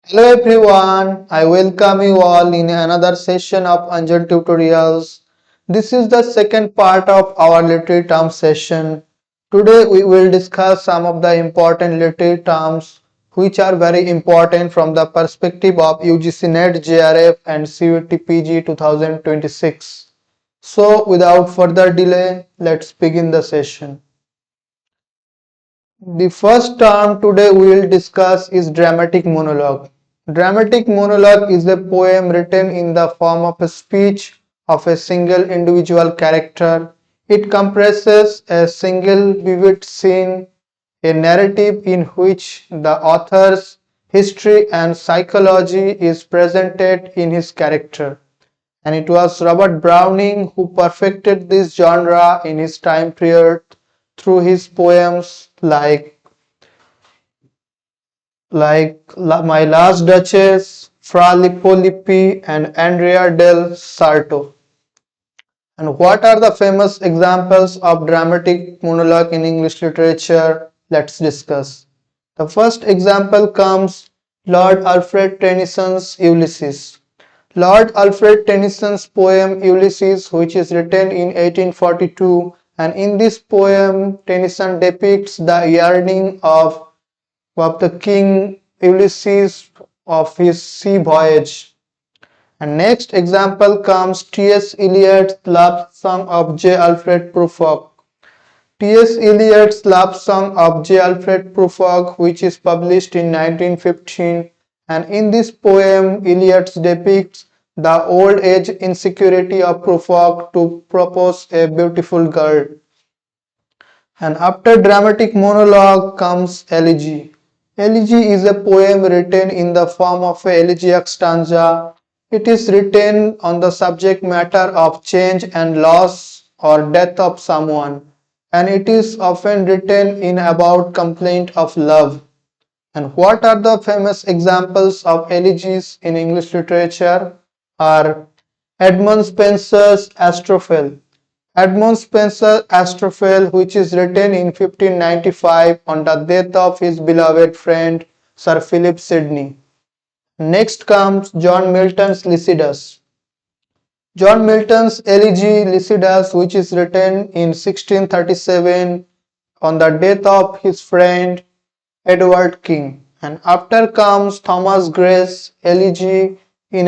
Hello everyone, I welcome you all in another session of Anjan Tutorials. This is the second part of our literary term session. Today we will discuss some of the important literary terms which are very important from the perspective of UGC NET JRF and CUET-PG 2026. So without further delay, let's begin the session. The first term today we will discuss is dramatic monologue. Dramatic monologue is a poem written in the form of a speech of a single individual character. It compresses a single vivid scene, a narrative in which the author's history and psychology is presented in his character. And it was Robert Browning who perfected this genre in his time period through his poems like My Last Duchess, Fra Lippo and Andrea del Sarto. And what are the famous examples of dramatic monologue in English literature? Let's discuss. The first example comes Lord Alfred Tennyson's Ulysses. Lord Alfred Tennyson's poem Ulysses, which is written in 1842, and in this poem Tennyson depicts the yearning of the king Ulysses of his sea voyage. And next example comes T.S. Eliot's love song of J. Alfred Prufrock. T.S. Eliot's love song of J. Alfred Prufrock, which is published in 1915, and in this poem Eliot depicts the old age insecurity of Prufrock to propose a beautiful girl. And after dramatic monologue comes elegy. Elegy is a poem written in the form of a elegiac stanza. It is written on the subject matter of change and loss or death of someone, and it is often written in about complaint of love. And what are the famous examples of elegies in English literature are Edmund Spenser's Astrophel. Edmund Spenser's Astrophel, which is written in 1595 on the death of his beloved friend Sir Philip Sidney. Next comes John Milton's Lycidas. John Milton's elegy Lycidas, which is written in 1637 on the death of his friend Edward King. And after comes Thomas Gray's elegy written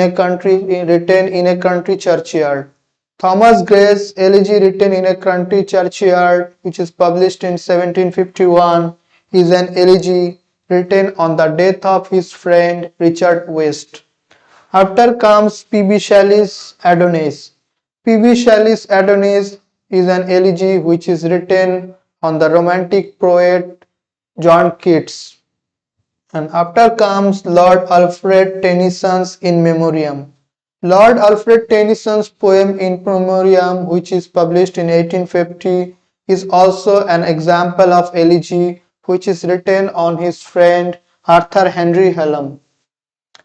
in a country churchyard. Thomas Gray's elegy written in a country churchyard, which is published in 1751, is an elegy written on the death of his friend Richard West. After comes P.B. Shelley's Adonis. P.B. Shelley's Adonis is an elegy which is written on the romantic poet John Keats. And after comes Lord Alfred Tennyson's In Memoriam. Lord Alfred Tennyson's poem In Memoriam, which is published in 1850, is also an example of elegy which is written on his friend Arthur Henry Hallam.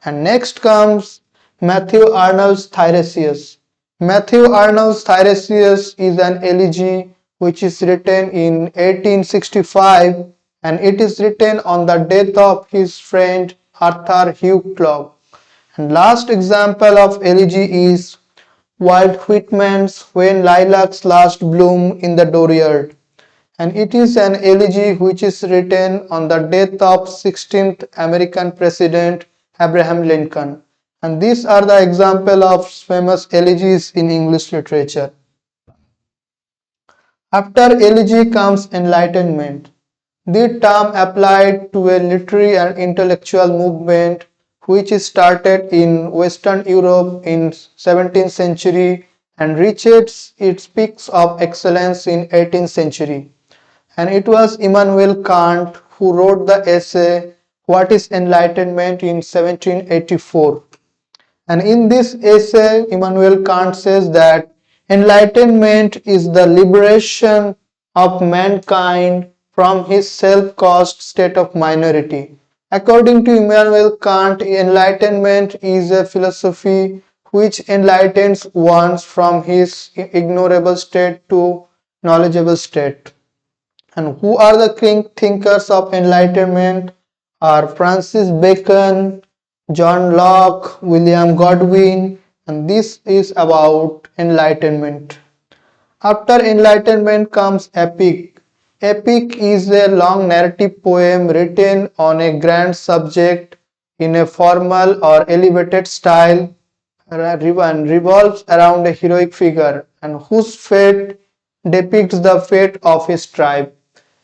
And next comes Matthew Arnold's Tiresias. Matthew Arnold's Tiresias is an elegy which is written in 1865, and it is written on the death of his friend Arthur Hugh Clarke. And last example of elegy is Walt Whitman's When Lilacs Last Bloom in the Dooryard, and it is an elegy which is written on the death of 16th American President Abraham Lincoln. And these are the example of famous elegies in English literature. After elegy comes enlightenment. The term applied to a literary and intellectual movement which started in Western Europe in 17th century and reached its peaks of excellence in 18th century. And it was Immanuel Kant who wrote the essay What is Enlightenment in 1784. And in this essay, Immanuel Kant says that enlightenment is the liberation of mankind from his self-caused state of minority. According to Immanuel Kant, enlightenment is a philosophy which enlightens one from his ignorable state to knowledgeable state. And who are the king thinkers of enlightenment are Francis Bacon, John Locke, William Godwin, and this is about enlightenment. After enlightenment comes epic. Epic is a long narrative poem written on a grand subject in a formal or elevated style and revolves around a heroic figure and whose fate depicts the fate of his tribe.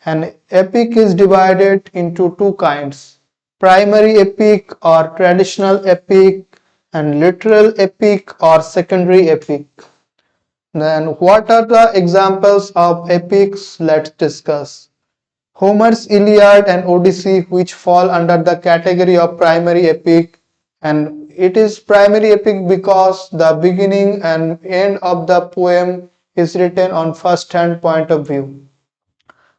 An epic is divided into two kinds: primary epic or traditional epic, and literal epic or secondary epic. Then, what are the examples of epics? Let's discuss. Homer's Iliad and Odyssey, which fall under the category of primary epic, and it is primary epic because the beginning and end of the poem is written on first-hand point of view.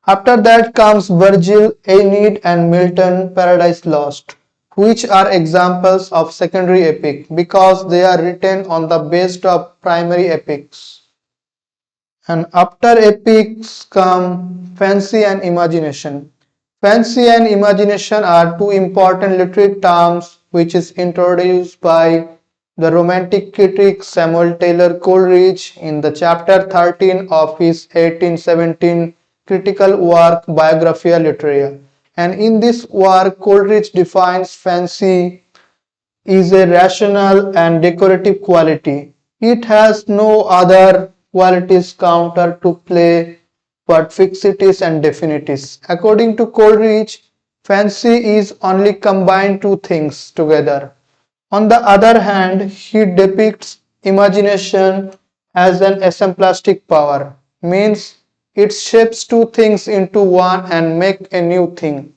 After that comes Virgil, Aeneid, and Milton, Paradise Lost, which are examples of secondary epic because they are written on the basis of primary epics. And after epics come fancy and imagination. Fancy and imagination are two important literary terms which is introduced by the romantic critic Samuel Taylor Coleridge in the chapter 13 of his 1817 critical work Biographia Literaria. And in this work, Coleridge defines fancy is a rational and decorative quality. It has no other qualities counter to play but fixities and definities. According to Coleridge, fancy is only combined two things together. On the other hand, he depicts imagination as an assemblastic power, means it shapes two things into one and make a new thing.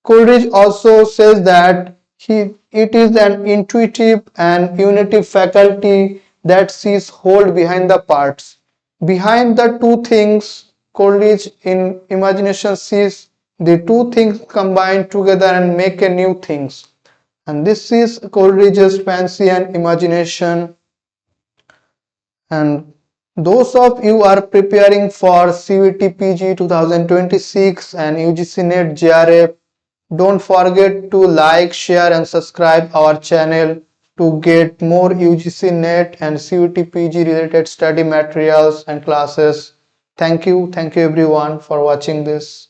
Coleridge also says that it is an intuitive and unitive faculty that sees whole behind the parts. Behind the two things, Coleridge in imagination sees the two things combined together and make a new things. And this is Coleridge's fancy and imagination. And those of you are preparing for CUET-PG 2026 and UGC NET JRF, don't forget to like, share and subscribe our channel to get more UGC NET and CUET-PG related study materials and classes. Thank you everyone for watching this.